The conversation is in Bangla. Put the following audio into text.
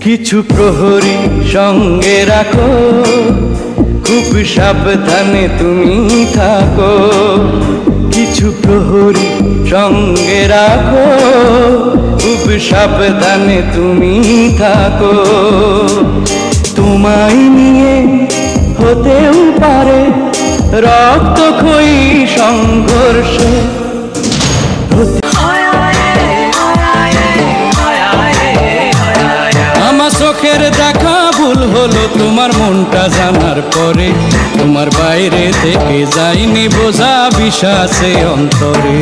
কিছু প্রহরী সঙ্গে রাখো, খুব সাবধানে তুমি থাকো। কিছু প্রহরী সঙ্গে রাখো, খুব সাবধানে তুমি থাকো। তোমায় নিয়ে হতেও পারে রক্তক্ষয়ী সংঘর্ষ। আমার চোখের দেখা ভুল হলো তোমার মনটা জানার পরে, তোমার বাইরে থেকে যায়নি বোঝা বিশ্বাসে অন্তরে।